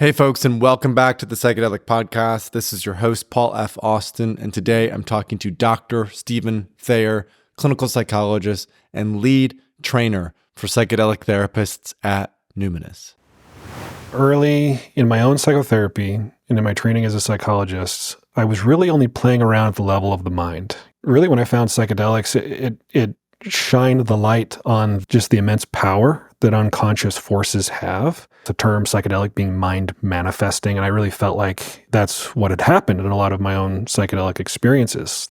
Hey folks, and welcome back to the Psychedelic Podcast. This is your host, Paul F. Austin, and today I'm talking to Dr. Stephen Thayer, clinical psychologist and lead trainer for psychedelic therapists at Numinus. Early in my own psychotherapy and in my training as a psychologist, I was really only playing around at the level of the mind. Really, when I found psychedelics, it shined the light on just the immense power that unconscious forces have. The term psychedelic being mind manifesting, and I really felt like that's what had happened in a lot of my own psychedelic experiences.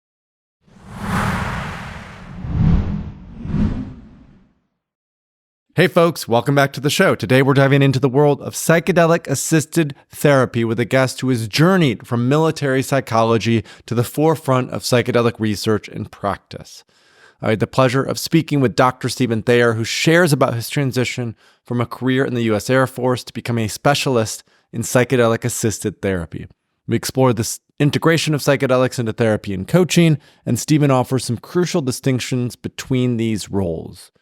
Hey folks, welcome back to the show. Today we're diving into the world of psychedelic-assisted therapy with a guest who has journeyed from military psychology to the forefront of psychedelic research and practice. I had the pleasure of speaking with Dr. Stephen Thayer, who shares about his transition from a career in the U.S. Air Force to become a specialist in psychedelic-assisted therapy. We explore this integration of psychedelics into therapy and coaching, and Stephen offers some crucial distinctions between these roles.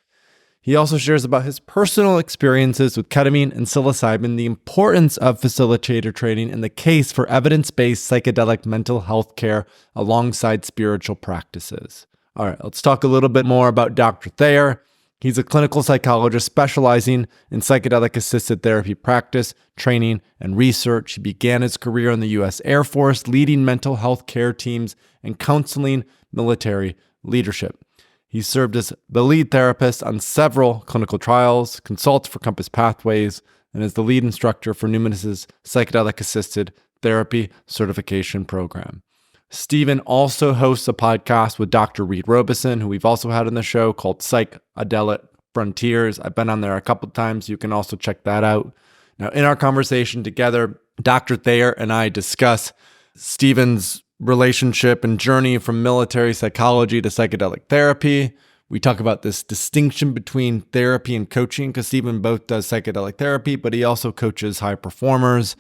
He also shares about his personal experiences with ketamine and psilocybin, the importance of facilitator training, and the case for evidence-based psychedelic mental health care alongside spiritual practices. All right, let's talk a little bit more about Dr. Thayer. He's a clinical psychologist specializing in psychedelic-assisted therapy practice, training, and research. He began his career in the U.S. Air Force, leading mental health care teams and counseling military leadership. He served as the lead therapist on several clinical trials, consults for Compass Pathways, and is the lead instructor for Numinus' Psychedelic-Assisted Therapy Certification Program. Stephen also hosts a podcast with Dr. Reed Robeson, who we've also had on the show, called Psychedelic Frontiers. I've been on there a couple of times. You can also check that out. Now, in our conversation together, Dr. Thayer and I discuss Stephen's relationship and journey from military psychology to psychedelic therapy. We talk about this distinction between therapy and coaching, because Stephen both does psychedelic therapy, but he also coaches high performers,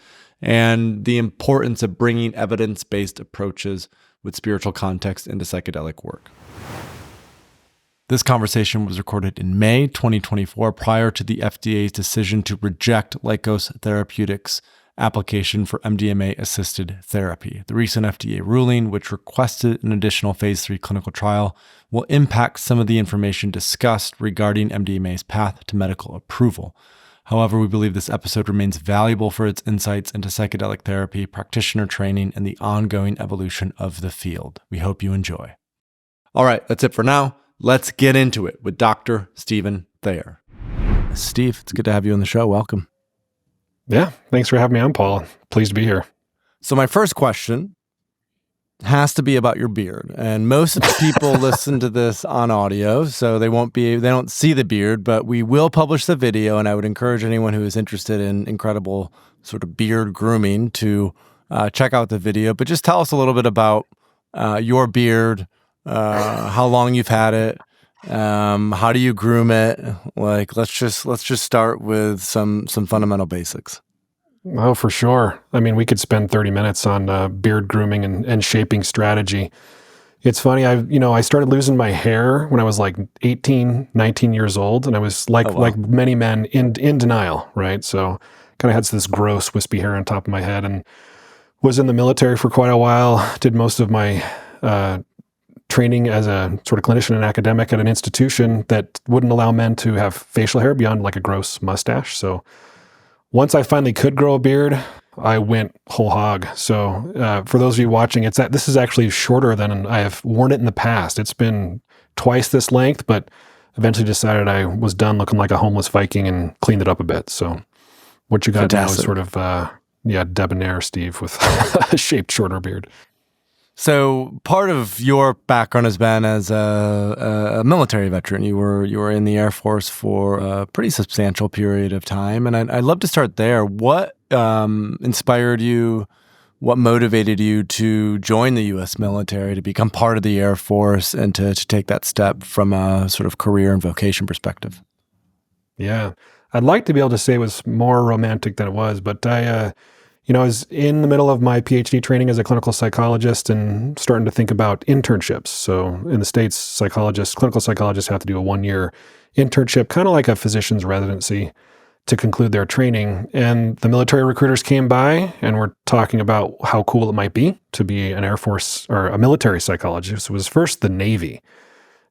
and the importance of bringing evidence-based approaches with spiritual context into psychedelic work. This conversation was recorded in May 2024, prior to the FDA's decision to reject Lykos Therapeutics' application for MDMA-assisted therapy. The recent FDA ruling, which requested an additional phase 3 clinical trial, will impact some of the information discussed regarding MDMA's path to medical approval. However, we believe this episode remains valuable for its insights into psychedelic therapy, practitioner training, and the ongoing evolution of the field. We hope you enjoy. All right, that's it for now. Let's get into it with Dr. Stephen Thayer. Steve, it's good to have you on the show. Welcome. Yeah, thanks for having me on, Paul. Pleased to be here. So my first question has to be about your beard. And most people listen to this on audio, so they don't see the beard, but we will publish the video, and I would encourage anyone who is interested in incredible sort of beard grooming to check out the video. But just tell us a little bit about your beard, how long you've had it, how do you groom it? Like, let's just start with some fundamental basics. Oh, for sure. I mean, we could spend 30 minutes on beard grooming and shaping strategy. It's funny, I started losing my hair when I was like 18, 19 years old, and I was like many men in denial, right? So kind of had this gross wispy hair on top of my head, and was in the military for quite a while, did most of my training as a sort of clinician and academic at an institution that wouldn't allow men to have facial hair beyond like a gross mustache. So once I finally could grow a beard, I went whole hog. So for those of you watching, this is actually shorter than I have worn it in the past. It's been twice this length, but eventually decided I was done looking like a homeless Viking and cleaned it up a bit. So what you got now is sort of, debonair Steve with a shaped shorter beard. So part of your background has been as a military veteran. You were in the Air Force for a pretty substantial period of time, and I'd love to start there. What inspired you? What motivated you to join the U.S. military, to become part of the Air Force, and to take that step from a sort of career and vocation perspective? Yeah, I'd like to be able to say it was more romantic than it was, but I was in the middle of my Ph.D. training as a clinical psychologist and starting to think about internships. So in the States, clinical psychologists have to do a 1-year internship, kind of like a physician's residency. to conclude their training. And the military recruiters came by and were talking about how cool it might be to be an Air Force or a military psychologist. It was first the Navy.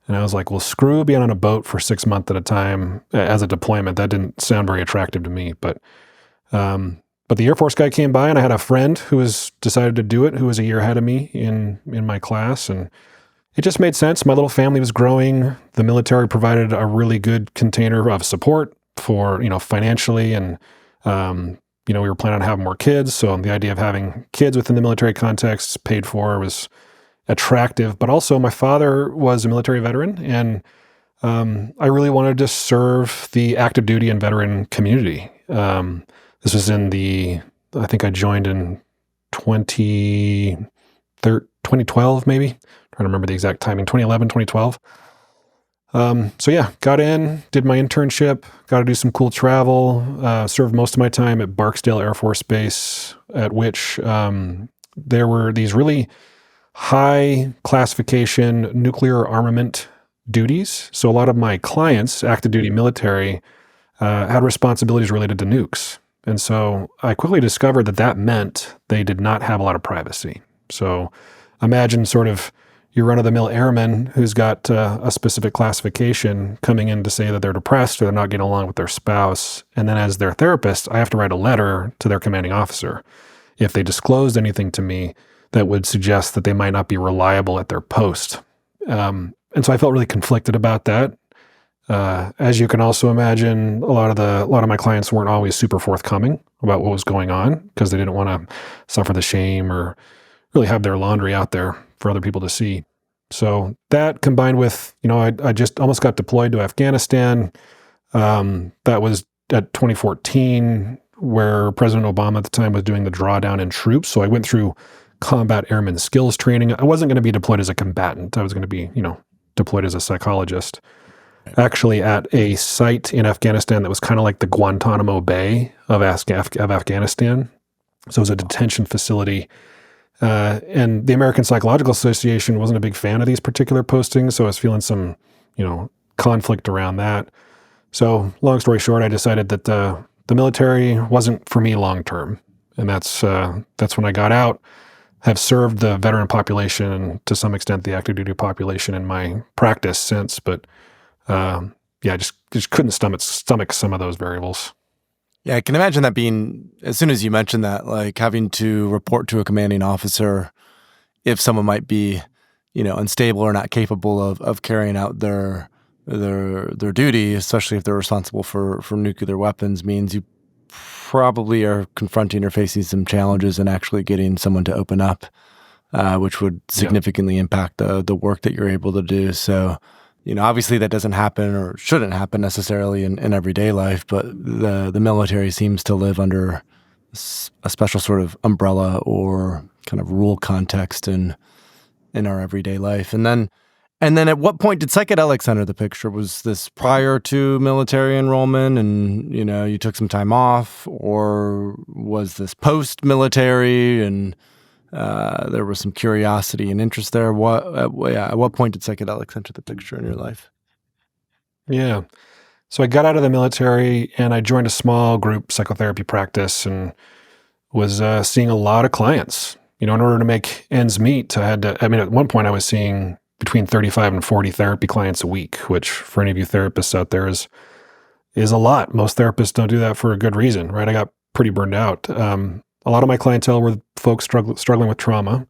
And I was like, well, screw being on a boat for 6 months at a time as a deployment. That didn't sound very attractive to me. But the Air Force guy came by, and I had a friend who was decided to do it, who was a year ahead of me in my class. And it just made sense. My little family was growing. The military provided a really good container of support for, financially. And, we were planning on having more kids. So the idea of having kids within the military context paid for was attractive. But also my father was a military veteran, and I really wanted to serve the active duty and veteran community. This was I think I joined in 2012, maybe. I'm trying to remember the exact timing, 2011, 2012. Got in, did my internship, got to do some cool travel, served most of my time at Barksdale Air Force Base, at which there were these really high classification nuclear armament duties. So a lot of my clients, active duty military, had responsibilities related to nukes. And so I quickly discovered that meant they did not have a lot of privacy. So imagine sort of your run-of-the-mill airman who's got a specific classification coming in to say that they're depressed or they're not getting along with their spouse. And then as their therapist, I have to write a letter to their commanding officer if they disclosed anything to me that would suggest that they might not be reliable at their post. And so I felt really conflicted about that. As you can also imagine, a lot of my clients weren't always super forthcoming about what was going on because they didn't want to suffer the shame or really have their laundry out there for other people to see. So that combined with, I just almost got deployed to Afghanistan. That was at 2014, where President Obama at the time was doing the drawdown in troops. So I went through combat airman skills training. I wasn't going to be deployed as a combatant. I was going to be, deployed as a psychologist. Actually at a site in Afghanistan that was kind of like the Guantanamo Bay of Afghanistan. So it was a detention facility. And the American Psychological Association wasn't a big fan of these particular postings, so I was feeling some, conflict around that. So long story short, I decided that the military wasn't for me long term. And that's when I got out, have served the veteran population and to some extent the active duty population in my practice since, but I just couldn't stomach some of those variables. Yeah, I can imagine that being, as soon as you mentioned that, like having to report to a commanding officer if someone might be, unstable or not capable of carrying out their duty, especially if they're responsible for nuclear weapons, means you probably are confronting or facing some challenges in actually getting someone to open up, which would significantly impact the work that you're able to do. So, obviously that doesn't happen or shouldn't happen necessarily in everyday life, but the military seems to live under a special sort of umbrella or kind of rule context in our everyday life. And then at what point did psychedelics enter the picture? Was this prior to military enrollment and, you took some time off, or was this post-military and there was some curiosity and interest there? At what point did psychedelics enter the picture in your life? Yeah. So I got out of the military and I joined a small group psychotherapy practice and was seeing a lot of clients. In order to make ends meet, at one point I was seeing between 35 and 40 therapy clients a week, which for any of you therapists out there is a lot. Most therapists don't do that for a good reason, right? I got pretty burned out. A lot of my clientele were folks struggling with trauma.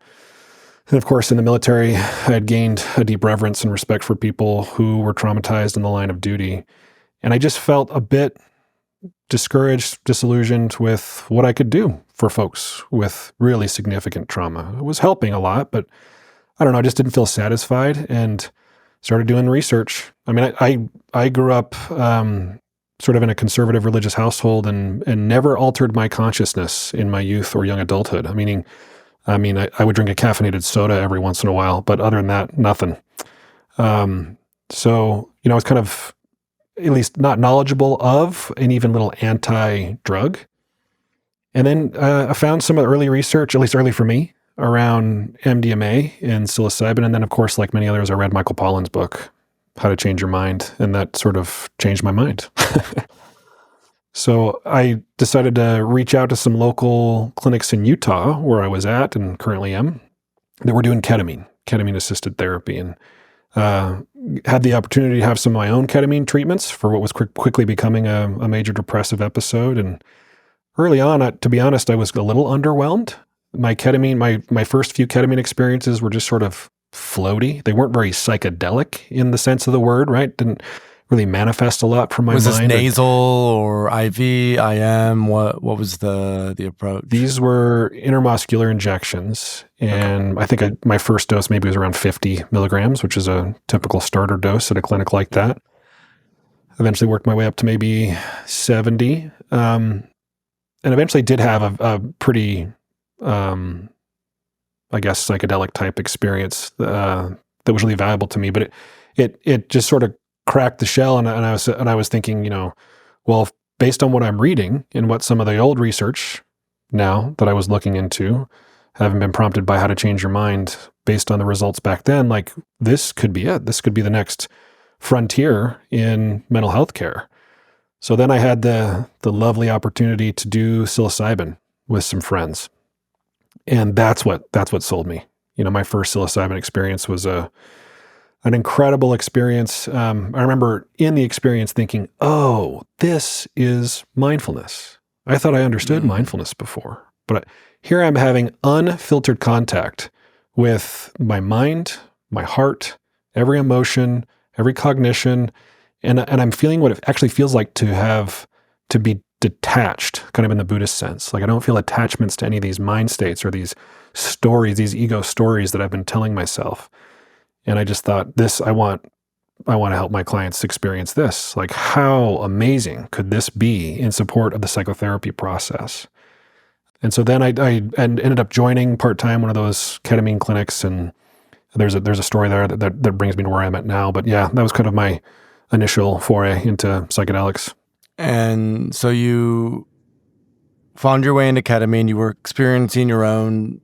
And of course, in the military, I had gained a deep reverence and respect for people who were traumatized in the line of duty. And I just felt a bit discouraged, disillusioned with what I could do for folks with really significant trauma. It was helping a lot, but I don't know, I just didn't feel satisfied and started doing research. I mean, I grew up sort of in a conservative religious household and never altered my consciousness in my youth or young adulthood. I would drink a caffeinated soda every once in a while, but other than that, nothing. So, I was kind of at least not knowledgeable of and even a little anti-drug. And then I found some of the early research, at least early for me, around MDMA and psilocybin. And then, of course, like many others, I read Michael Pollan's book, How to Change Your Mind, and that sort of changed my mind. So I decided to reach out to some local clinics in Utah, where I was at and currently am, that were doing ketamine-assisted therapy, and had the opportunity to have some of my own ketamine treatments for what was quickly becoming a major depressive episode. And early on, to be honest, I was a little underwhelmed. My first few ketamine experiences were just sort of floaty. They weren't very psychedelic in the sense of the word, right? Didn't really manifest a lot from my mind. Was this nasal or IV, IM? What was the approach? These were intermuscular injections, and I think my first dose maybe was around 50 milligrams, which is a typical starter dose at a clinic like that. Eventually worked my way up to maybe 70, and eventually did have a pretty, I guess, psychedelic type experience that was really valuable to me. But it just sort of cracked the shell, and I was thinking, well, based on what I'm reading and what some of the old research now that I was looking into, having been prompted by How to Change Your Mind based on the results back then, like this could be it. This could be the next frontier in mental health care. So then I had the lovely opportunity to do psilocybin with some friends, and that's what sold me. My first psilocybin experience was an incredible experience. I remember in the experience thinking, oh, this is mindfulness. I thought I understood mindfulness before, but here I'm having unfiltered contact with my mind, my heart, every emotion, every cognition, and I'm feeling what it actually feels like to be detached, kind of in the Buddhist sense. Like I don't feel attachments to any of these mind states or these stories, these ego stories that I've been telling myself. And I just thought, I want to help my clients experience this. Like, how amazing could this be in support of the psychotherapy process? And so then I ended up joining part-time one of those ketamine clinics, and there's a story there that brings me to where I'm at now. But yeah, that was kind of my initial foray into psychedelics. And so you found your way into ketamine. You were experiencing your own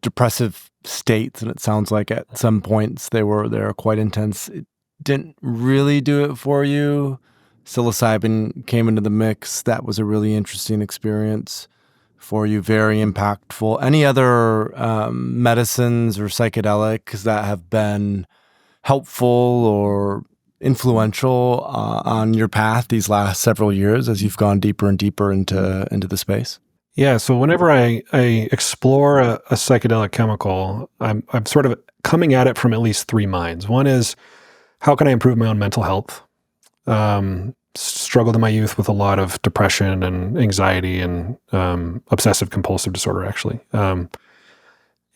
depressive states, and it sounds like at some points they were quite intense. It didn't really do it for you. Psilocybin came into the mix. That was a really interesting experience for you, very impactful. Any other medicines or psychedelics that have been helpful or influential on your path these last several years as you've gone deeper and deeper into the space? Yeah, so whenever I explore a psychedelic chemical, I'm sort of coming at it from at least three minds. One is, how can I improve my own mental health? Struggled in my youth with a lot of depression and anxiety and obsessive compulsive disorder, actually.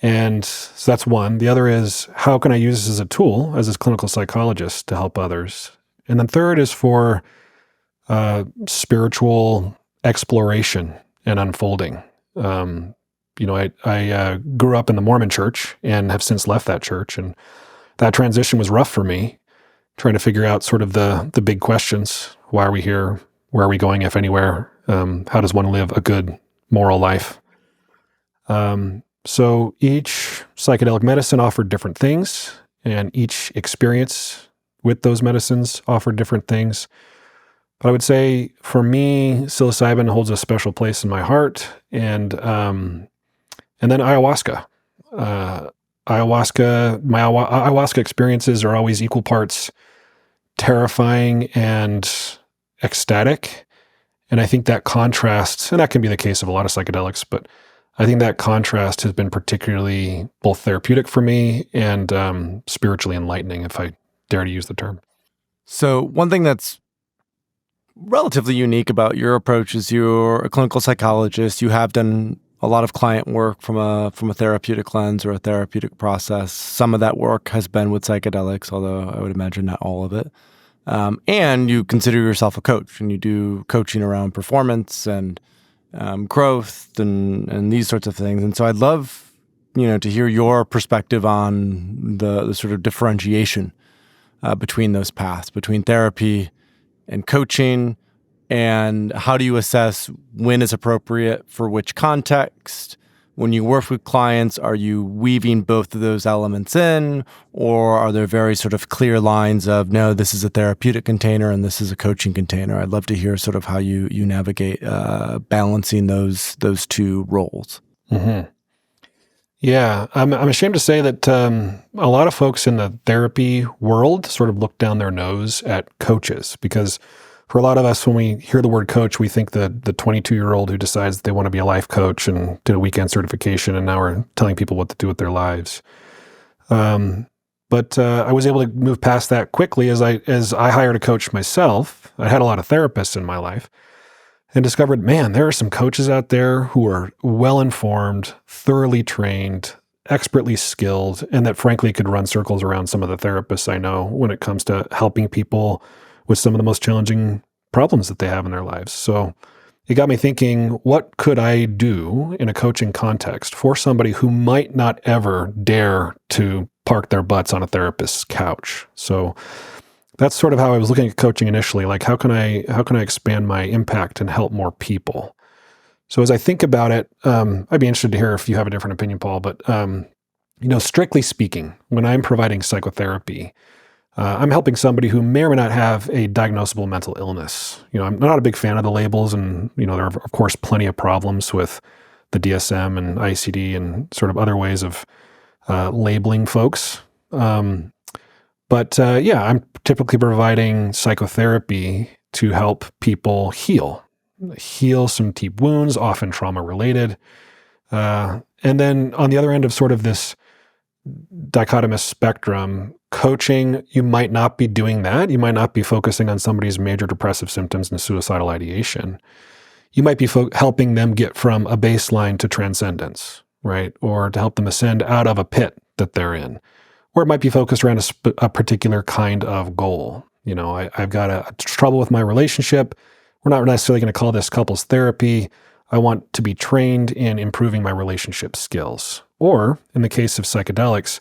And so that's one. The other is, how can I use this as a tool, as a clinical psychologist, to help others? And then third is for spiritual exploration and unfolding. I grew up in the Mormon church and have since left that church. And that transition was rough for me, trying to figure out sort of the big questions. Why are we here? Where are we going, if anywhere? How does one live a good moral life? So each psychedelic medicine offered different things, and each experience with those medicines offered different things. But I would say for me, psilocybin holds a special place in my heart, and then ayahuasca. My ayahuasca experiences are always equal parts terrifying and ecstatic, and I think that contrast, and that can be the case of a lot of psychedelics, but I think that contrast has been particularly both therapeutic for me and spiritually enlightening, if I dare to use the term. So one thing that's relatively unique about your approach is you're a clinical psychologist. You have done a lot of client work from a therapeutic lens or a therapeutic process. Some of that work has been with psychedelics, although I would imagine not all of it. And you consider yourself a coach, and you do coaching around performance and growth and these sorts of things. And so I'd love, to hear your perspective on the sort of differentiation between those paths, between therapy and coaching, and how do you assess when is appropriate for which context, when you work with clients, are you weaving both of those elements in, or are there very sort of clear lines of, no, this is a therapeutic container and this is a coaching container? I'd love to hear sort of how you navigate balancing those two roles. Mm-hmm. Yeah, I'm ashamed to say that a lot of folks in the therapy world sort of look down their nose at coaches, because for a lot of us, when we hear the word coach, we think the 22-year-old who decides that they want to be a life coach and did a weekend certification and now are telling people what to do with their lives. But I was able to move past that quickly as I hired a coach myself. I had a lot of therapists in my life and discovered, man, there are some coaches out there who are well-informed, thoroughly trained, expertly skilled, and that frankly could run circles around some of the therapists I know when it comes to helping people with some of the most challenging problems that they have in their lives. So it got me thinking, what could I do in a coaching context for somebody who might not ever dare to park their butts on a therapist's couch? So that's sort of how I was looking at coaching initially. Like, how can I expand my impact and help more people? So as I think about it, I'd be interested to hear if you have a different opinion, Paul. But strictly speaking, when I'm providing psychotherapy, I'm helping somebody who may or may not have a diagnosable mental illness. I'm not a big fan of the labels, and there are of course plenty of problems with the DSM and ICD and sort of other ways of labeling folks. But I'm typically providing psychotherapy to help people heal some deep wounds, often trauma-related. And then on the other end of sort of this dichotomous spectrum, coaching, you might not be doing that. You might not be focusing on somebody's major depressive symptoms and suicidal ideation. You might be helping them get from a baseline to transcendence, right? Or to help them ascend out of a pit that they're in. Or it might be focused around a particular kind of goal. I've got a trouble with my relationship. We're not necessarily going to call this couples therapy. I want to be trained in improving my relationship skills. Or in the case of psychedelics,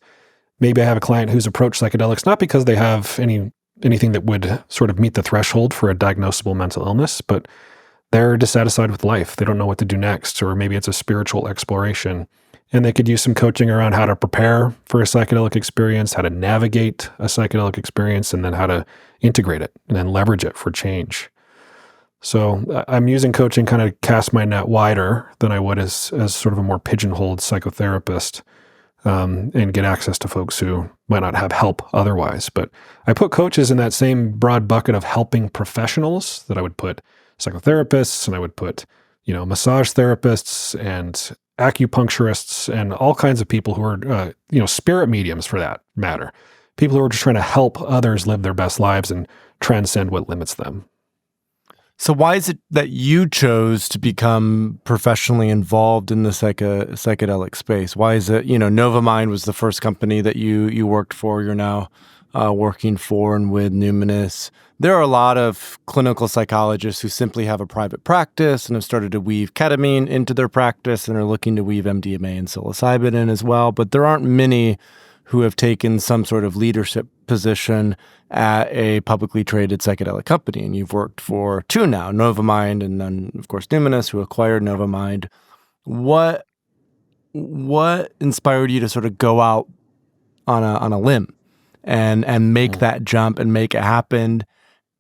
maybe I have a client who's approached psychedelics not because they have anything that would sort of meet the threshold for a diagnosable mental illness, but they're dissatisfied with life. They don't know what to do next, or maybe it's a spiritual exploration. And they could use some coaching around how to prepare for a psychedelic experience, how to navigate a psychedelic experience, and then how to integrate it and then leverage it for change. So I'm using coaching kind of cast my net wider than I would as sort of a more pigeonholed psychotherapist, and get access to folks who might not have help otherwise. But I put coaches in that same broad bucket of helping professionals that I would put psychotherapists, and I would put, massage therapists and acupuncturists and all kinds of people who are, spirit mediums for that matter. People who are just trying to help others live their best lives and transcend what limits them. So why is it that you chose to become professionally involved in the psychedelic space? Why is it, Novamind was the first company that you worked for. You're now working for and with Numinus. There are a lot of clinical psychologists who simply have a private practice and have started to weave ketamine into their practice and are looking to weave MDMA and psilocybin in as well. But there aren't many who have taken some sort of leadership position at a publicly traded psychedelic company. And you've worked for two now, Novamind, and then, of course, Numinus, who acquired Novamind. What inspired you to sort of go out on a limb and make that jump and make it happen?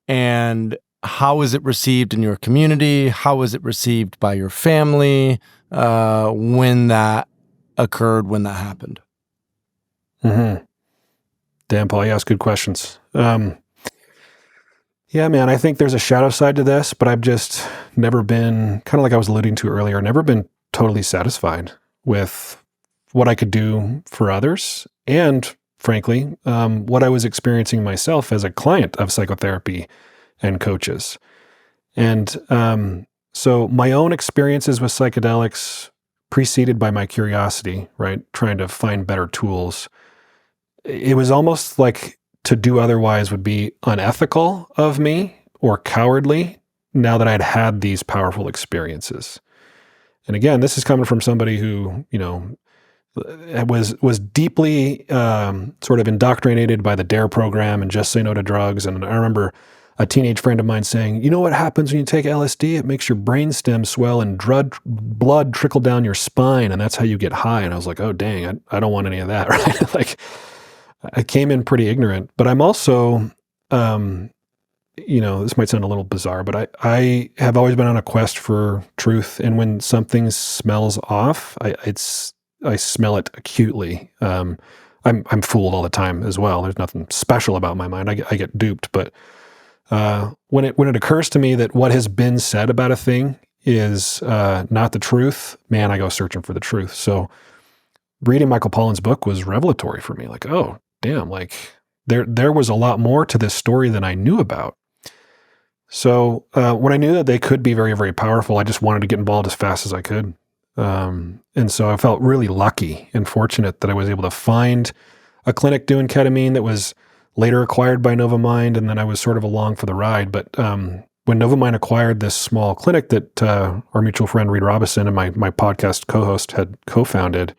And how was it received in your community? How was it received by your family when that occurred, when that happened? Mm-hmm. Damn, Paul, you ask good questions. Yeah, man, I think there's a shadow side to this, but I've just never been, kind of like I was alluding to earlier, never been totally satisfied with what I could do for others and, frankly, what I was experiencing myself as a client of psychotherapy and coaches. And so my own experiences with psychedelics preceded by my curiosity, right, trying to find better tools. It was almost like to do otherwise would be unethical of me or cowardly now that I'd had these powerful experiences. And again, this is coming from somebody who, was deeply sort of indoctrinated by the DARE program and Just Say No to Drugs. And I remember a teenage friend of mine saying, you know what happens when you take LSD? It makes your brainstem swell and blood trickle down your spine, and that's how you get high. And I was like, oh, dang, I don't want any of that, right? Like, I came in pretty ignorant, but I'm also, this might sound a little bizarre, but I have always been on a quest for truth. And when something smells off, I smell it acutely. I'm fooled all the time as well. There's nothing special about my mind. I get duped, but when it occurs to me that what has been said about a thing is not the truth, man, I go searching for the truth. So reading Michael Pollan's book was revelatory for me. Like, oh, damn, like there was a lot more to this story than I knew about. So when I knew that they could be very, very powerful, I just wanted to get involved as fast as I could. And so I felt really lucky and fortunate that I was able to find a clinic doing ketamine that was later acquired by Novamind, and then I was sort of along for the ride. But when Novamind acquired this small clinic that our mutual friend Reed Robison and my podcast co-host had co-founded,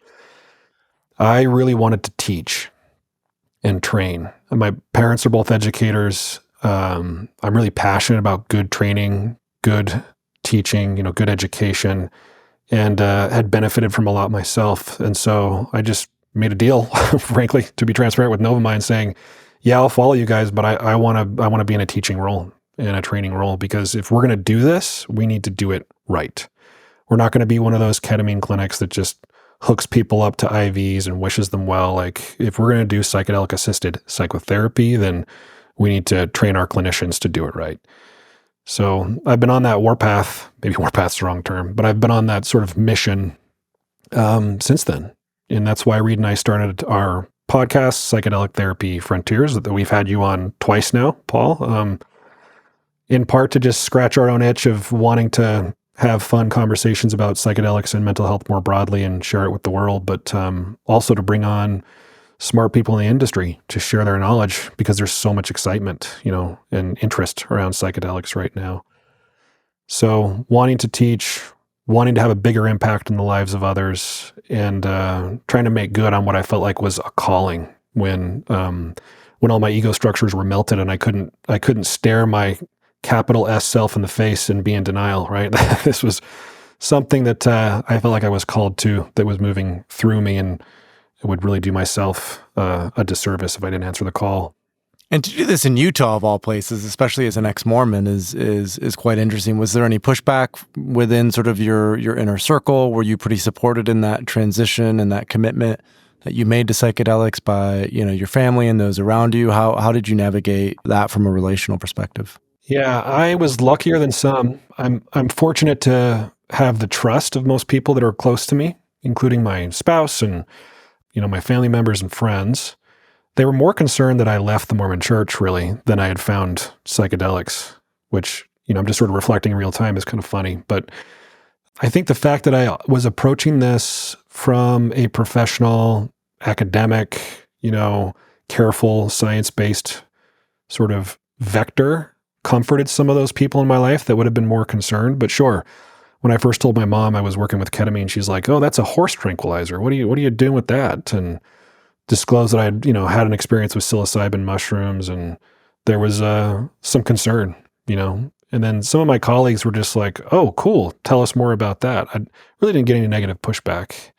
I really wanted to teach and train. And my parents are both educators. I'm really passionate about good training, good teaching, good education, and had benefited from a lot myself. And so I just made a deal, frankly, to be transparent with Novamind, saying, yeah, I'll follow you guys, but I want to be in a teaching role, in a training role, because if we're going to do this, we need to do it right. We're not going to be one of those ketamine clinics that just hooks people up to IVs and wishes them well. Like, if we're going to do psychedelic-assisted psychotherapy, then we need to train our clinicians to do it right. So I've been on that warpath, maybe warpath's the wrong term, but I've been on that sort of mission since then. And that's why Reed and I started our podcast, Psychedelic Therapy Frontiers, that we've had you on twice now, Paul, in part to just scratch our own itch of wanting to have fun conversations about psychedelics and mental health more broadly and share it with the world, but also to bring on smart people in the industry to share their knowledge, because there's so much excitement, and interest around psychedelics right now. So wanting to teach, wanting to have a bigger impact in the lives of others, and trying to make good on what I felt like was a calling when all my ego structures were melted and I couldn't stare my capital S self in the face and be in denial, right? This was something that I felt like I was called to, that was moving through me, and it would really do myself a disservice if I didn't answer the call. And to do this in Utah, of all places, especially as an ex-Mormon, is quite interesting. Was there any pushback within sort of your inner circle? Were you pretty supported in that transition and that commitment that you made to psychedelics by your family and those around you? How did you navigate that from a relational perspective? Yeah, I was luckier than some. I'm fortunate to have the trust of most people that are close to me, including my spouse and my family members and friends. They were more concerned that I left the Mormon Church, really, than I had found psychedelics, which, I'm just sort of reflecting in real time is kind of funny. But I think the fact that I was approaching this from a professional, academic, careful, science-based sort of vector comforted some of those people in my life that would have been more concerned. But sure, when I first told my mom I was working with ketamine, she's like, "Oh, that's a horse tranquilizer. What are you doing with that?" And disclosed that I had, had an experience with psilocybin mushrooms, and there was some concern, And then some of my colleagues were just like, "Oh, cool. Tell us more about that." I really didn't get any negative pushback.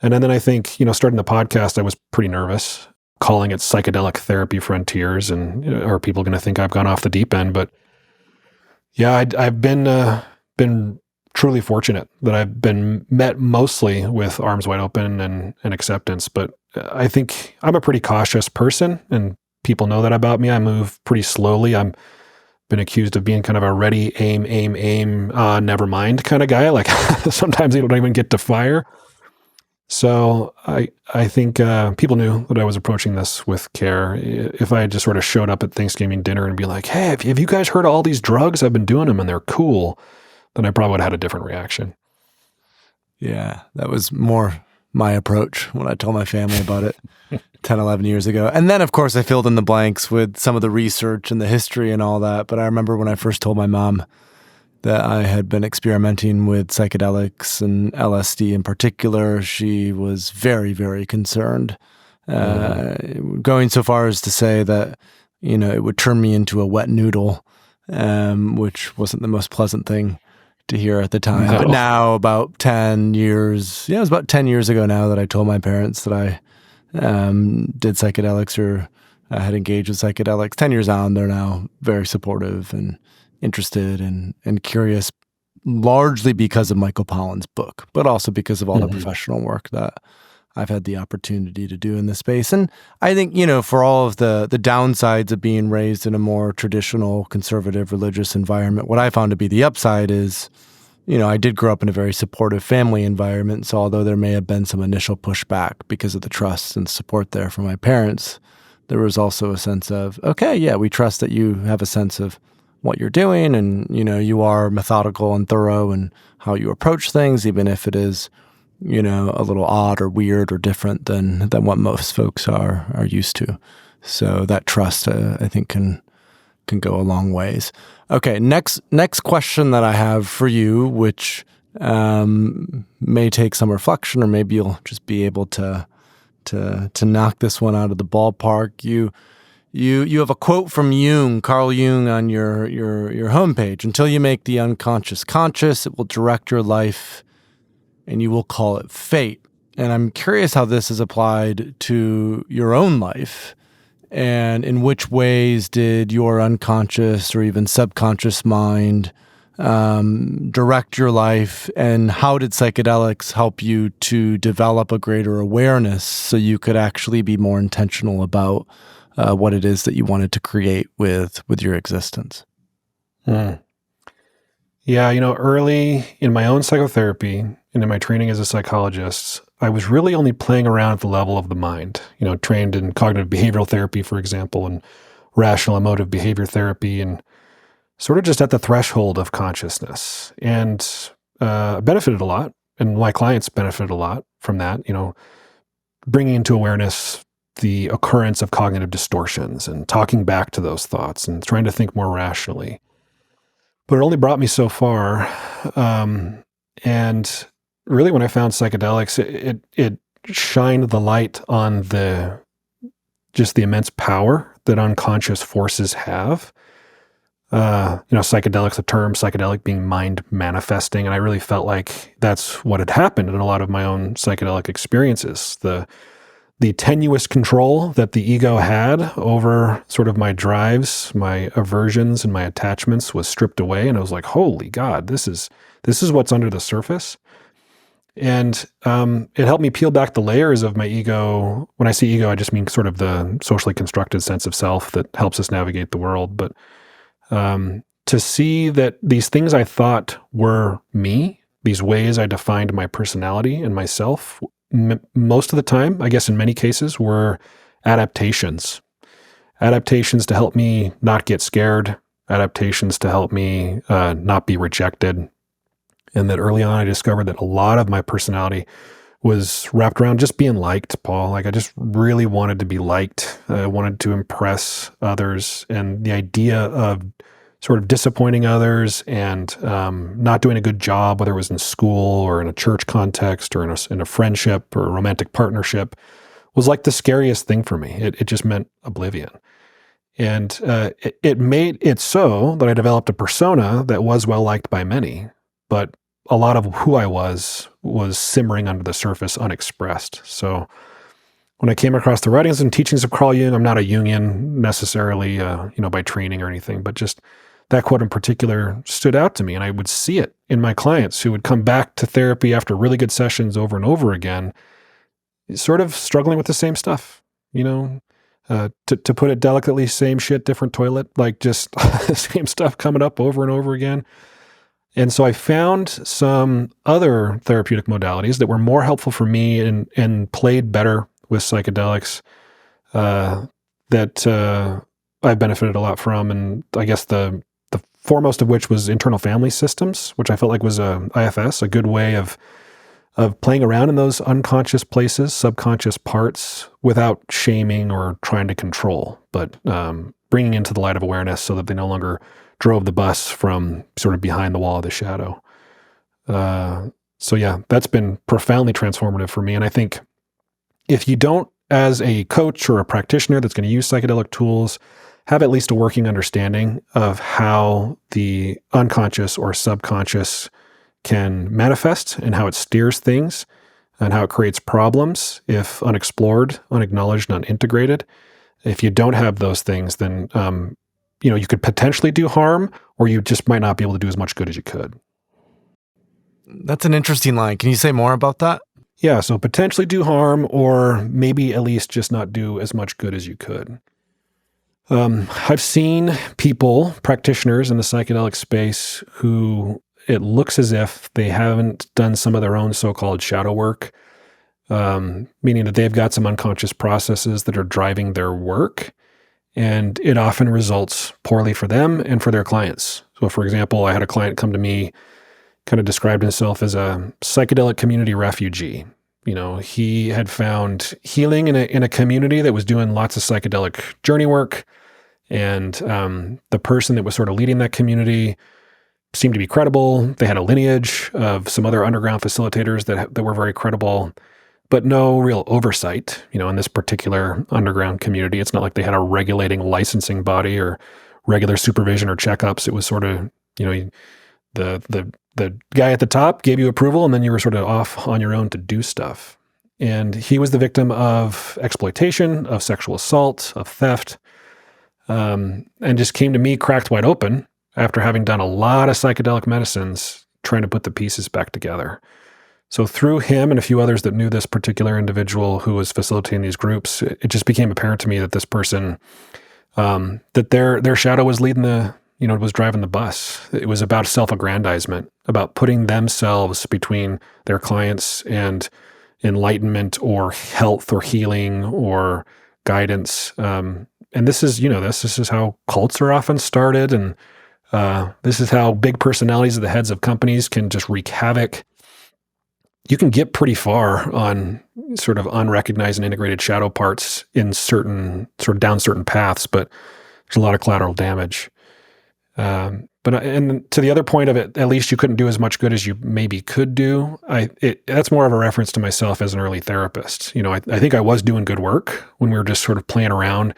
And then I think, starting the podcast, I was pretty nervous, calling it Psychedelic Therapy Frontiers, and are people going to think I've gone off the deep end? But yeah, I've been truly fortunate that I've been met mostly with arms wide open and acceptance. But I think I'm a pretty cautious person, and people know that about me. I move pretty slowly. I'm been accused of being kind of a ready, aim, never mind kind of guy. Like sometimes you don't even get to fire. So I think people knew that I was approaching this with care. If I had just sort of showed up at Thanksgiving dinner and be like, "Hey, have you guys heard of all these drugs? I've been doing them and they're cool," then I probably would have had a different reaction. Yeah, that was more my approach when I told my family about it 10, 11 years ago. And then, of course, I filled in the blanks with some of the research and the history and all that. But I remember when I first told my mom that I had been experimenting with psychedelics and LSD in particular, she was very, very concerned, going so far as to say that, it would turn me into a wet noodle, which wasn't the most pleasant thing to hear at the time. No. But now, about 10 years, it was about 10 years ago now that I told my parents that I did psychedelics or had engaged with psychedelics. 10 years on, they're now very supportive and interested and curious, largely because of Michael Pollan's book, but also because of all the professional work that I've had the opportunity to do in this space. And I think, for all of the downsides of being raised in a more traditional, conservative, religious environment, what I found to be the upside is, I did grow up in a very supportive family environment. So although there may have been some initial pushback because of the trust and support there from my parents, there was also a sense of, okay, yeah, we trust that you have a sense of what you're doing and, you are methodical and thorough in how you approach things, even if it is a little odd or weird or different than what most folks are used to. So that trust, I think, can go a long ways. Okay, next question that I have for you, which may take some reflection, or maybe you'll just be able to knock this one out of the ballpark. You have a quote from Carl Jung, on your homepage. Until you make the unconscious conscious, it will direct your life, and you will call it fate. And I'm curious how this is applied to your own life, and in which ways did your unconscious or even subconscious mind direct your life, and how did psychedelics help you to develop a greater awareness so you could actually be more intentional about what it is that you wanted to create with your existence? Yeah, early in my own psychotherapy and in my training as a psychologist, I was really only playing around at the level of the mind, trained in cognitive behavioral therapy, for example, and rational emotive behavior therapy, and sort of just at the threshold of consciousness. And benefited a lot, and my clients benefited a lot from that, bringing into awareness the occurrence of cognitive distortions and talking back to those thoughts and trying to think more rationally. But it only brought me so far. And really, when I found psychedelics, it shined the light on just the immense power that unconscious forces have. Psychedelics, the term psychedelic being mind manifesting. And I really felt like that's what had happened in a lot of my own psychedelic experiences. The tenuous control that the ego had over sort of my drives, my aversions, and my attachments was stripped away. And I was like, holy God, this is what's under the surface. And it helped me peel back the layers of my ego. When I say ego, I just mean sort of the socially constructed sense of self that helps us navigate the world. But to see that these things I thought were me, these ways I defined my personality and myself, most of the time, I guess in many cases, were adaptations. Adaptations to help me not get scared, adaptations to help me not be rejected. And that early on, I discovered that a lot of my personality was wrapped around just being liked, Paul. Like I just really wanted to be liked. I wanted to impress others. And the idea of sort of disappointing others and not doing a good job, whether it was in school or in a church context or in a friendship or a romantic partnership, was like the scariest thing for me. It just meant oblivion. And it made it so that I developed a persona that was well-liked by many, but a lot of who I was simmering under the surface unexpressed. So when I came across the writings and teachings of Carl Jung, I'm not a Jungian necessarily, by training or anything, but just that quote in particular stood out to me. And I would see it in my clients who would come back to therapy after really good sessions over and over again, sort of struggling with the same stuff, to put it delicately, same shit, different toilet, like just the same stuff coming up over and over again. And so I found some other therapeutic modalities that were more helpful for me and played better with psychedelics that I benefited a lot from. And I guess the foremost of which was internal family systems, which I felt like was a IFS, a good way of playing around in those unconscious places, subconscious parts, without shaming or trying to control, but bringing into the light of awareness so that they no longer drove the bus from sort of behind the wall of the shadow. So yeah, that's been profoundly transformative for me. And I think if you don't, as a coach or a practitioner that's going to use psychedelic tools, have at least a working understanding of how the unconscious or subconscious can manifest and how it steers things and how it creates problems if unexplored, unacknowledged, and unintegrated. If you don't have those things, then you could potentially do harm, or you just might not be able to do as much good as you could. That's an interesting line. Can you say more about that? Yeah, so potentially do harm, or maybe at least just not do as much good as you could. I've seen people, practitioners in the psychedelic space, who it looks as if they haven't done some of their own so-called shadow work, meaning that they've got some unconscious processes that are driving their work, and it often results poorly for them and for their clients. So, for example, I had a client come to me, kind of described himself as a psychedelic community refugee. He had found healing in a community that was doing lots of psychedelic journey work. And the person that was sort of leading that community seemed to be credible. They had a lineage of some other underground facilitators that were very credible, but no real oversight. In this particular underground community, it's not like they had a regulating licensing body or regular supervision or checkups. It was sort of, the guy at the top gave you approval, and then you were sort of off on your own to do stuff. And he was the victim of exploitation, of sexual assault, of theft, and just came to me cracked wide open after having done a lot of psychedelic medicines, trying to put the pieces back together. So through him and a few others that knew this particular individual who was facilitating these groups, it just became apparent to me that this person, that their shadow was leading was driving the bus. It was about self-aggrandizement, about putting themselves between their clients and enlightenment or health or healing or guidance. And this is how cults are often started. And this is how big personalities at the heads of companies can just wreak havoc. You can get pretty far on sort of unrecognized and integrated shadow parts in certain paths, but there's a lot of collateral damage. And to the other point of it, at least you couldn't do as much good as you maybe could do. That's more of a reference to myself as an early therapist. I think I was doing good work when we were just sort of playing around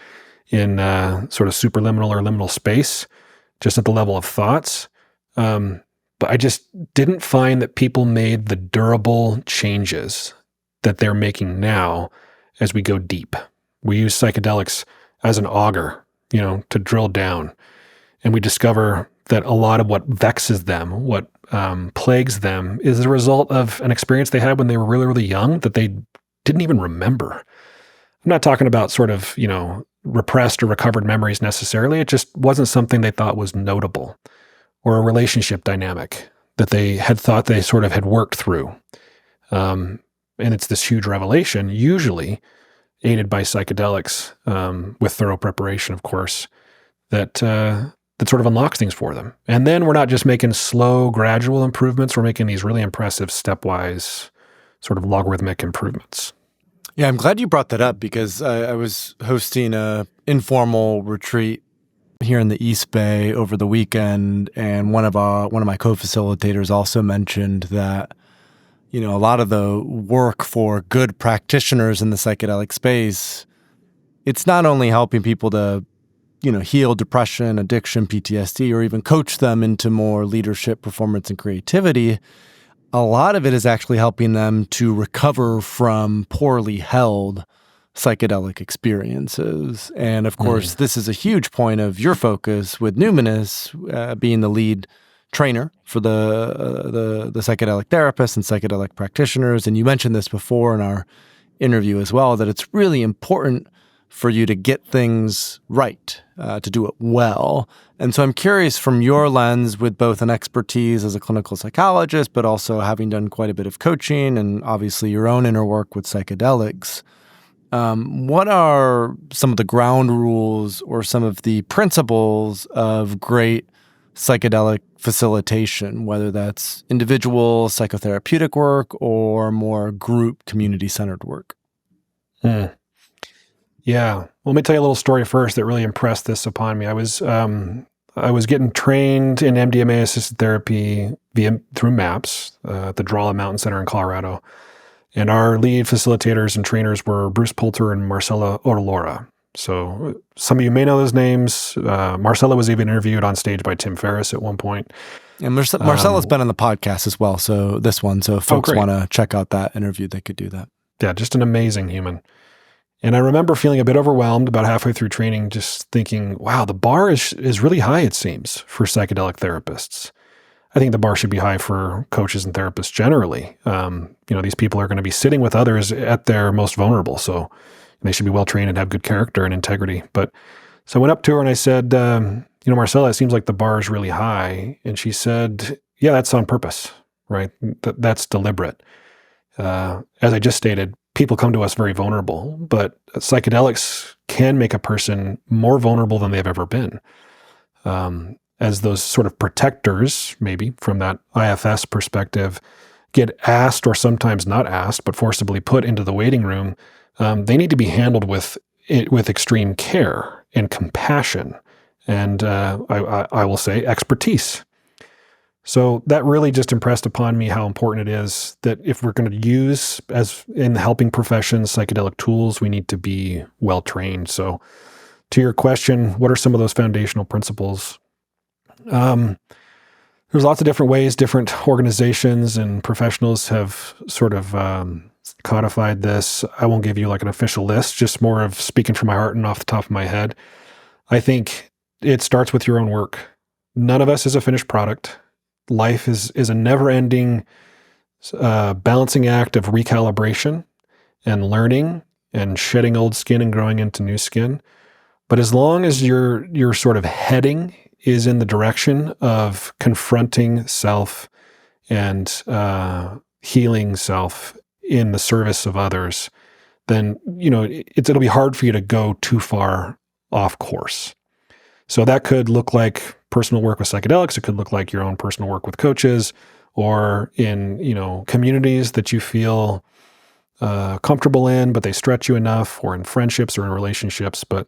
in sort of superliminal or liminal space, just at the level of thoughts. But I just didn't find that people made the durable changes that they're making now as we go deep. We use psychedelics as an auger, to drill down. And we discover that a lot of what vexes them, what plagues them, is a result of an experience they had when they were really, really young that they didn't even remember. I'm not talking about sort of, repressed or recovered memories necessarily. It just wasn't something they thought was notable, or a relationship dynamic that they had thought they sort of had worked through. And it's this huge revelation, usually aided by psychedelics, with thorough preparation, of course, that sort of unlocks things for them. And then we're not just making slow, gradual improvements. We're making these really impressive stepwise sort of logarithmic improvements. Yeah, I'm glad you brought that up because I was hosting a informal retreat here in the East Bay over the weekend, and one of my co-facilitators also mentioned that a lot of the work for good practitioners in the psychedelic space, it's not only helping people to heal depression, addiction, PTSD, or even coach them into more leadership, performance, and creativity. A lot of it is actually helping them to recover from poorly held psychedelic experiences. And of course, this is a huge point of your focus with Numinus, being the lead trainer for the psychedelic therapists and psychedelic practitioners. And you mentioned this before in our interview as well, that it's really important for you to get things right, to do it well. And so I'm curious, from your lens, with both an expertise as a clinical psychologist, but also having done quite a bit of coaching and obviously your own inner work with psychedelics, what are some of the ground rules or some of the principles of great psychedelic facilitation, whether that's individual psychotherapeutic work or more group community-centered work? Yeah. Well, let me tell you a little story first that really impressed this upon me. I was getting trained in MDMA assisted therapy through MAPS at the Drawla Mountain Center in Colorado. And our lead facilitators and trainers were Bruce Poulter and Marcella Orlora. So some of you may know those names. Marcella was even interviewed on stage by Tim Ferriss at one point. And Marcella's been on the podcast as well. So if folks want to check out that interview, they could do that. Yeah, just an amazing human. And I remember feeling a bit overwhelmed about halfway through training, just thinking, wow, the bar is really high, it seems, for psychedelic therapists. I think the bar should be high for coaches and therapists generally. These people are going to be sitting with others at their most vulnerable. So they should be well trained and have good character and integrity. So I went up to her and I said, Marcella, it seems like the bar is really high. And she said, yeah, that's on purpose, right? That's deliberate. As I just stated, people come to us very vulnerable, but psychedelics can make a person more vulnerable than they've ever been. As those sort of protectors, maybe from that IFS perspective, get asked or sometimes not asked, but forcibly put into the waiting room, they need to be handled with extreme care and compassion, and I will say expertise. So that really just impressed upon me how important it is that if we're going to use, as in the helping professions, psychedelic tools, we need to be well trained. So to your question, what are some of those foundational principles? There's lots of different ways different organizations and professionals have sort of codified this. I won't give you like an official list, just more of speaking from my heart and off the top of my head. I think it starts with your own work. None of us is a finished product. Life is a never-ending balancing act of recalibration and learning and shedding old skin and growing into new skin. But as long as your sort of heading is in the direction of confronting self and healing self in the service of others, then it'll be hard for you to go too far off course. So that could look like personal work with psychedelics. It could look like your own personal work with coaches, or in communities that you feel comfortable in, but they stretch you enough, or in friendships or in relationships. But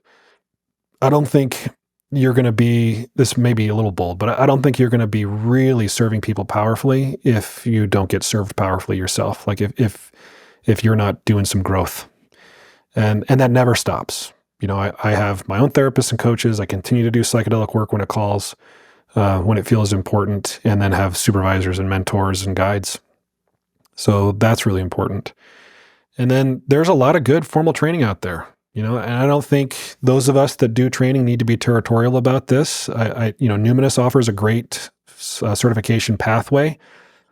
I don't think you're going to be, this may be a little bold, but I don't think you're going to be really serving people powerfully if you don't get served powerfully yourself. Like if you're not doing some growth, and that never stops. I have my own therapists and coaches. I continue to do psychedelic work when it calls, when it feels important, and then have supervisors and mentors and guides. So that's really important. And then there's a lot of good formal training out there. And I don't think those of us that do training need to be territorial about this. Numinus offers a great certification pathway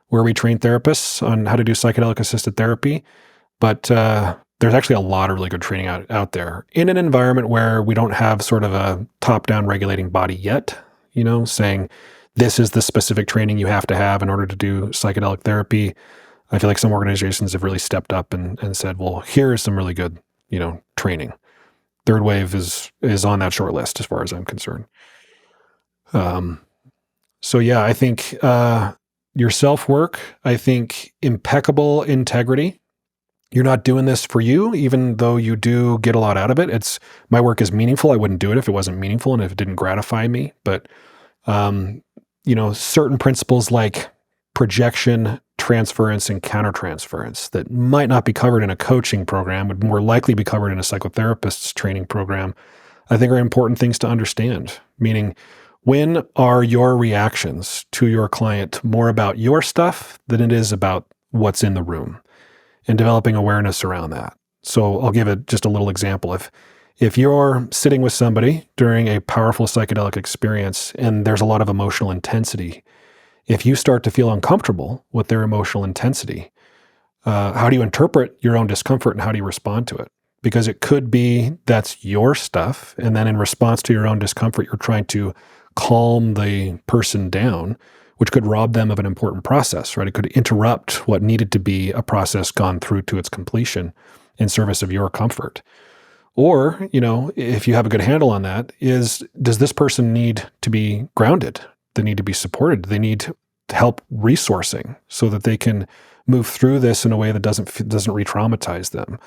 where we train therapists on how to do psychedelic-assisted therapy. But there's actually a lot of really good training out there in an environment where we don't have sort of a top-down regulating body yet, saying this is the specific training you have to have in order to do psychedelic therapy. I feel like some organizations have really stepped up and said, well, here is some really good training. Third Wave is on that short list as far as I'm concerned. So yeah, I think your self-work, I think impeccable integrity. You're not doing this for you, even though you do get a lot out of it. My work is meaningful. I wouldn't do it if it wasn't meaningful and if it didn't gratify me. But, certain principles like projection, transference, and countertransference that might not be covered in a coaching program, would more likely be covered in a psychotherapist's training program, I think are important things to understand. Meaning, when are your reactions to your client more about your stuff than it is about what's in the room? And developing awareness around that. So I'll give it just a little example. If you're sitting with somebody during a powerful psychedelic experience and there's a lot of emotional intensity, if you start to feel uncomfortable with their emotional intensity, how do you interpret your own discomfort and how do you respond to it? Because it could be that's your stuff, and then in response to your own discomfort, you're trying to calm the person down, which could rob them of an important process, right? It could interrupt what needed to be a process gone through to its completion in service of your comfort. Or, if you have a good handle on that, does this person need to be grounded? They need to be supported. They need help resourcing so that they can move through this in a way that doesn't re-traumatize them.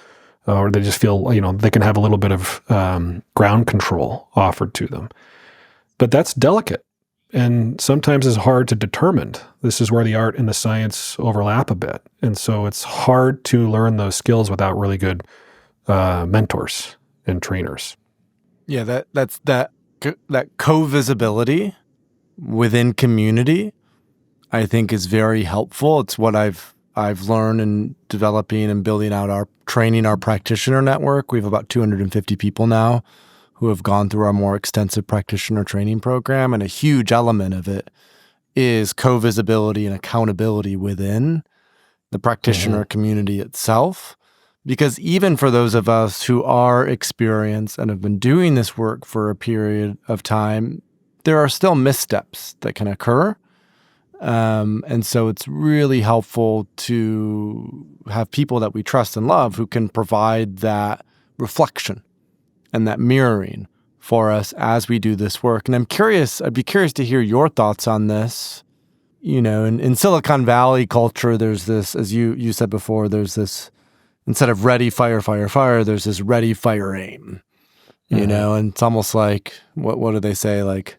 Or they just feel, they can have a little bit of ground control offered to them. But that's delicate. And sometimes it's hard to determine. This is where the art and the science overlap a bit. And so it's hard to learn those skills without really good mentors and trainers. Yeah, that co-visibility within community, I think, is very helpful. It's what I've learned in developing and building out our practitioner network. We have about 250 people now who have gone through our more extensive practitioner training program, and a huge element of it is co-visibility and accountability within the practitioner community itself. Because even for those of us who are experienced and have been doing this work for a period of time, there are still missteps that can occur. And so it's really helpful to have people that we trust and love who can provide that reflection and that mirroring for us as we do this work. And I'd be curious to hear your thoughts on this. You know, in Silicon Valley culture, there's this, as you said before, there's this, instead of ready, fire, fire, fire, there's this ready, fire, aim, you know, and it's almost like, what do they say? Like,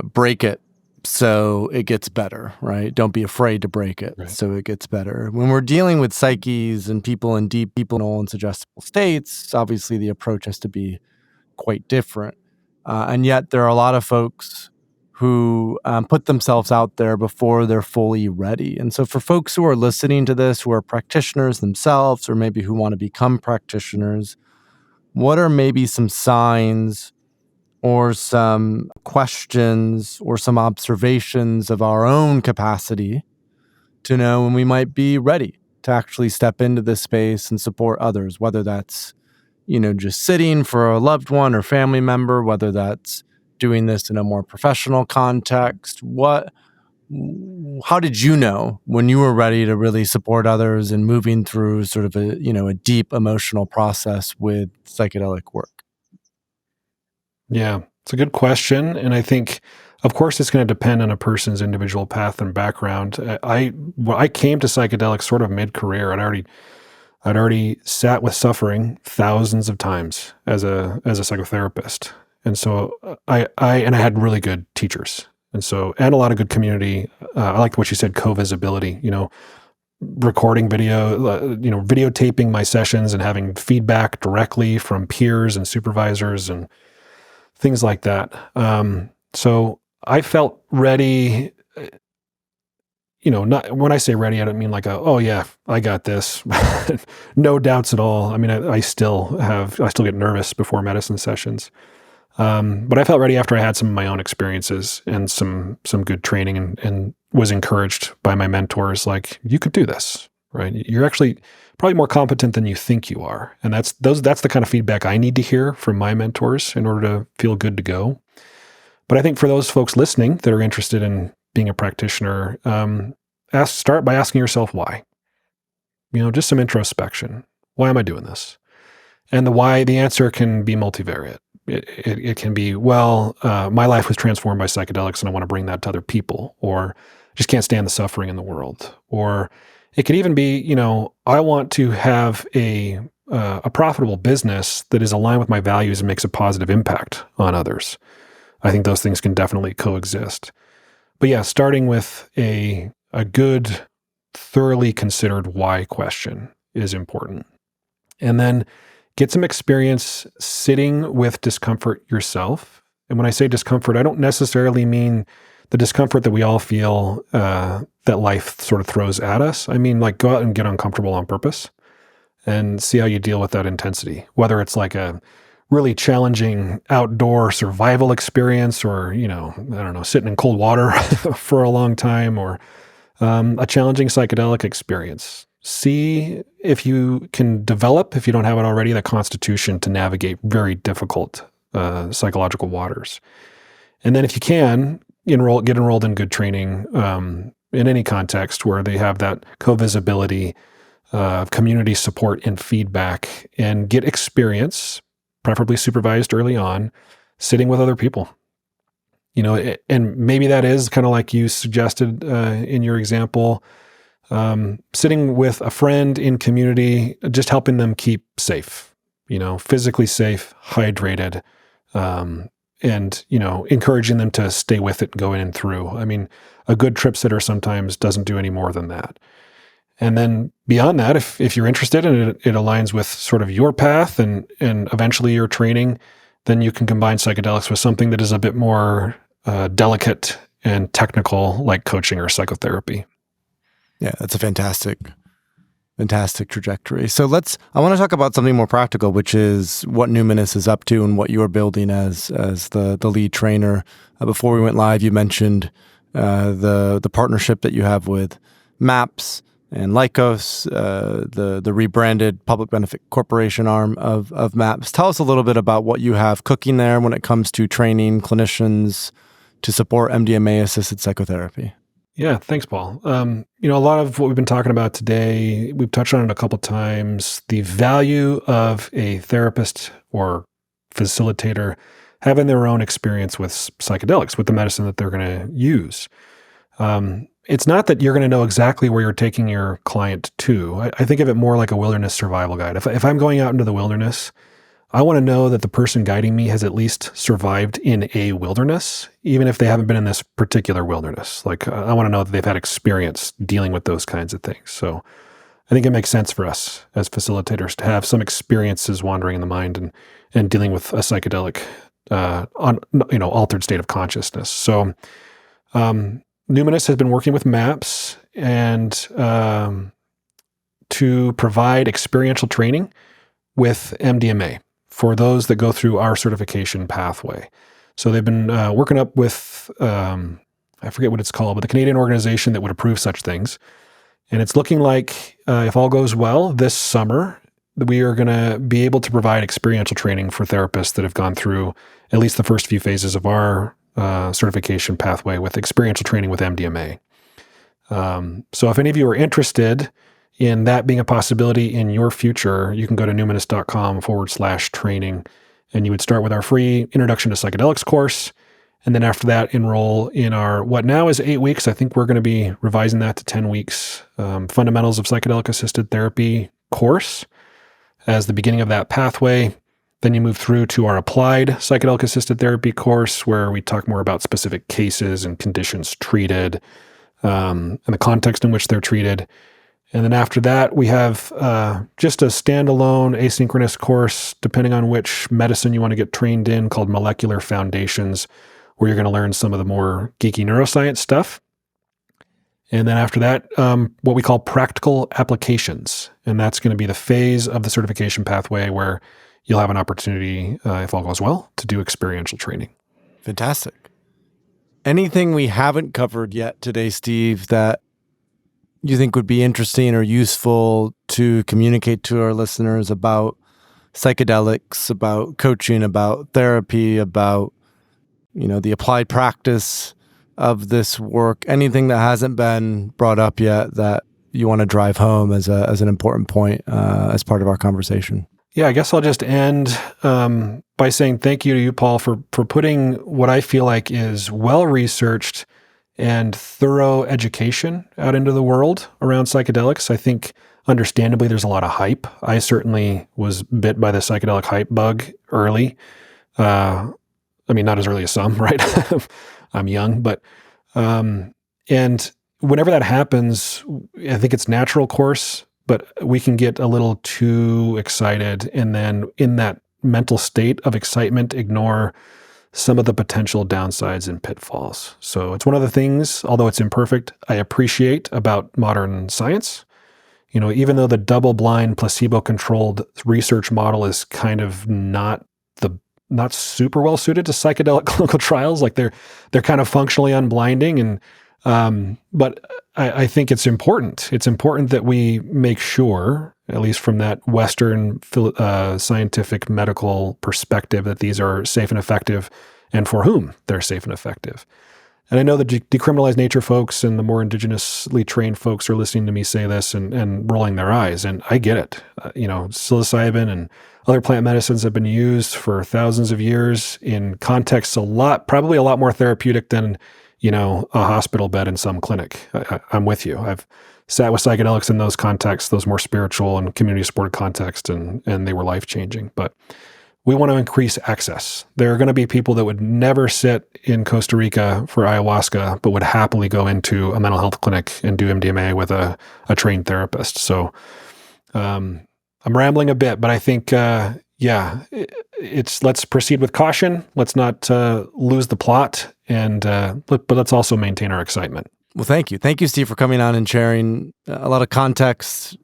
break it so it gets better, right? Don't be afraid to break it so it gets better. When we're dealing with psyches and people in deep, and suggestible states, obviously the approach has to be quite different. And yet there are a lot of folks who put themselves out there before they're fully ready. And so for folks who are listening to this, who are practitioners themselves, or maybe who want to become practitioners, what are maybe some signs or some questions or some observations of our own capacity to know when we might be ready to actually step into this space and support others, whether that's, you know, just sitting for a loved one or family member, whether that's doing this in a more professional context. How did you know when you were ready to really support others and moving through sort of a deep emotional process with psychedelic work? Yeah, it's a good question. And I think, of course, it's going to depend on a person's individual path and background. I came to psychedelics sort of mid-career. I'd already sat with suffering thousands of times as a psychotherapist. And so I had really good teachers. And a lot of good community. I like what you said, co-visibility, you know, recording video, videotaping my sessions and having feedback directly from peers and supervisors and things like that. So I felt ready, not when I say ready, I don't mean like oh yeah, I got this. No doubts at all. I mean, I still get nervous before medicine sessions. But I felt ready after I had some of my own experiences and some good training and was encouraged by my mentors, like, you could do this, right? You're actually probably more competent than you think you are. And that's the kind of feedback I need to hear from my mentors in order to feel good to go. But I think for those folks listening that are interested in being a practitioner, start by asking yourself why. Just some introspection. Why am I doing this? And the answer can be multivariate. It can be, my life was transformed by psychedelics and I want to bring that to other people, or just can't stand the suffering in the world. Or it could even be, I want to have a profitable business that is aligned with my values and makes a positive impact on others. I think those things can definitely coexist. But yeah, starting with a good, thoroughly considered why question is important. And then get some experience sitting with discomfort yourself. And when I say discomfort, I don't necessarily mean the discomfort that we all feel that life sort of throws at us. I mean, like, go out and get uncomfortable on purpose and see how you deal with that intensity, whether it's like a really challenging outdoor survival experience or, I don't know, sitting in cold water for a long time, or a challenging psychedelic experience. See if you can develop, if you don't have it already, the constitution to navigate very difficult psychological waters. And then if you can, get enrolled in good training in any context where they have that co-visibility, community support and feedback, and get experience, preferably supervised early on, sitting with other people. And maybe that is kind of like you suggested in your example, sitting with a friend in community, just helping them keep safe, physically safe, hydrated, and, encouraging them to stay with it and go in and through. I mean, a good trip sitter sometimes doesn't do any more than that. And then beyond that, if you're interested and it aligns with sort of your path and eventually your training, then you can combine psychedelics with something that is a bit more delicate and technical, like coaching or psychotherapy. Yeah, that's a fantastic trajectory. So I want to talk about something more practical, which is what Numinus is up to and what you are building as the lead trainer. Before we went live, you mentioned the partnership that you have with MAPS and Lycos, the rebranded public benefit corporation arm of MAPS. Tell us a little bit about what you have cooking there when it comes to training clinicians to support MDMA-assisted psychotherapy. Yeah, thanks, Paul. A lot of what we've been talking about today, we've touched on it a couple times. The value of a therapist or facilitator having their own experience with psychedelics, with the medicine that they're going to use. It's not that you're going to know exactly where you're taking your client to. I think of it more like a wilderness survival guide. If I'm going out into the wilderness, I want to know that the person guiding me has at least survived in a wilderness, even if they haven't been in this particular wilderness. Like, I want to know that they've had experience dealing with those kinds of things. So I think it makes sense for us as facilitators to have some experiences wandering in the mind and dealing with a psychedelic, altered state of consciousness. So Numinus has been working with MAPS and to provide experiential training with MDMA for those that go through our certification pathway. So they've been working up with, I forget what it's called, but the Canadian organization that would approve such things. And it's looking like, if all goes well, this summer, we are going to be able to provide experiential training for therapists that have gone through at least the first few phases of our certification pathway with experiential training with MDMA. So if any of you are interested in that being a possibility in your future, you can go to numinus.com/training, and you would start with our free Introduction to Psychedelics course. And then after that, enroll in our, what now is 8 weeks. I think we're going to be revising that to 10 weeks, Fundamentals of Psychedelic-Assisted Therapy course as the beginning of that pathway. Then you move through to our Applied Psychedelic-Assisted Therapy course, where we talk more about specific cases and conditions treated, and the context in which they're treated. And then after that, we have just a standalone asynchronous course, depending on which medicine you want to get trained in, called Molecular Foundations, where you're going to learn some of the more geeky neuroscience stuff. And then after that, what we call Practical Applications. And that's going to be the phase of the certification pathway where you'll have an opportunity, if all goes well, to do experiential training. Fantastic. Anything we haven't covered yet today, Steve, that you think would be interesting or useful to communicate to our listeners about psychedelics, about coaching, about therapy, about, the applied practice of this work? Anything that hasn't been brought up yet that you want to drive home as an important point as part of our conversation? Yeah, I guess I'll just end by saying thank you to you, Paul, for putting what I feel like is well-researched and thorough education out into the world around psychedelics. I think, understandably, there's a lot of hype. I certainly was bit by the psychedelic hype bug early. Not as early as some, right? I'm young, but and whenever that happens, I think it's natural course, but we can get a little too excited, and then in that mental state of excitement, ignore some of the potential downsides and pitfalls. So it's one of the things, although it's imperfect, I appreciate about modern science. Even though the double-blind, placebo-controlled research model is kind of not super well suited to psychedelic clinical trials, like they're kind of functionally unblinding, and but I think it's important. It's important that we make sure, at least from that Western scientific medical perspective, that these are safe and effective, and for whom they're safe and effective. And I know the decriminalized nature folks and the more indigenously trained folks are listening to me say this and rolling their eyes, and I get it. Psilocybin and other plant medicines have been used for thousands of years in contexts probably a lot more therapeutic than a hospital bed in some clinic. I'm with you. I've sat with psychedelics in those contexts, those more spiritual and community-supported contexts, and they were life-changing. But we want to increase access. There are going to be people that would never sit in Costa Rica for ayahuasca, but would happily go into a mental health clinic and do MDMA with a trained therapist. So I'm rambling a bit, but I think, let's proceed with caution. Let's not lose the plot, but let's also maintain our excitement. Well, thank you. Thank you, Steve, for coming on and sharing a lot of context,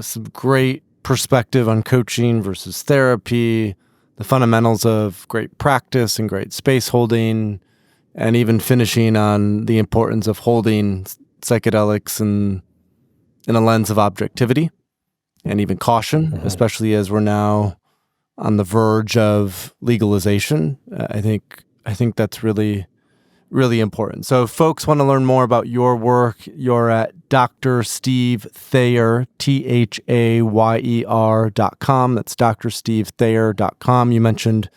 some great perspective on coaching versus therapy, the fundamentals of great practice and great space holding, and even finishing on the importance of holding psychedelics in a lens of objectivity and even caution, especially as we're now on the verge of legalization. I think that's really, really important. So if folks want to learn more about your work, you're at Dr. Steve Thayer, THAYER.com. That's drstevethayer.com. You mentioned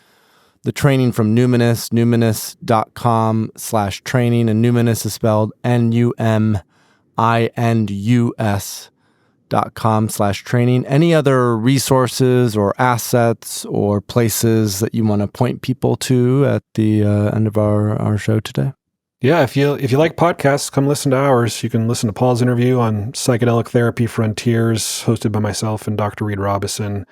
the training from Numinus, numinus.com/training, and Numinus is spelled NUMINUS.com/training. Any other resources or assets or places that you want to point people to at the end of our show today? Yeah, if you like podcasts, come listen to ours. You can listen to Paul's interview on Psychedelic Therapy Frontiers, hosted by myself and Dr. Reed Robison.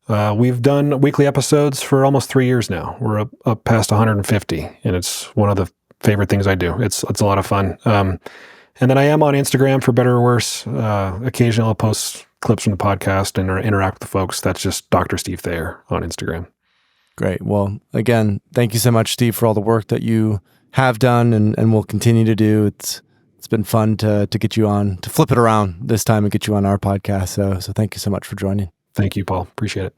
We've done weekly episodes for almost 3 years now. We're up past 150, and it's one of the favorite things I do. It's a lot of fun. And then I am on Instagram, for better or worse. Occasionally I'll post clips from the podcast and interact with the folks. That's just Dr. Steve Thayer on Instagram. Great. Well, again, thank you so much, Steve, for all the work that you have done and will continue to do. It's been fun to get you on, to flip it around this time and get you on our podcast. So thank you so much for joining. Thank you, Paul. Appreciate it.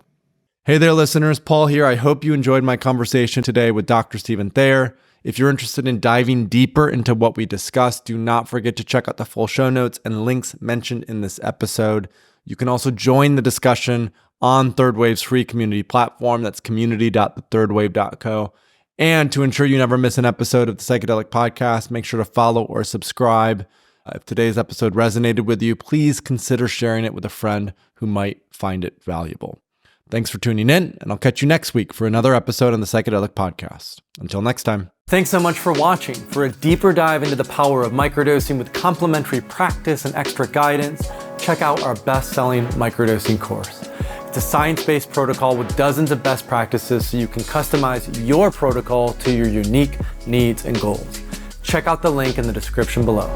Hey there, listeners. Paul here. I hope you enjoyed my conversation today with Dr. Stephen Thayer. If you're interested in diving deeper into what we discussed, do not forget to check out the full show notes and links mentioned in this episode. You can also join the discussion on Third Wave's free community platform. That's community.thethirdwave.co. And to ensure you never miss an episode of the Psychedelic Podcast, make sure to follow or subscribe. If today's episode resonated with you, please consider sharing it with a friend who might find it valuable. Thanks for tuning in, and I'll catch you next week for another episode on the Psychedelic Podcast. Until next time. Thanks so much for watching. For a deeper dive into the power of microdosing with complimentary practice and extra guidance, check out our best-selling microdosing course. It's a science-based protocol with dozens of best practices so you can customize your protocol to your unique needs and goals. Check out the link in the description below.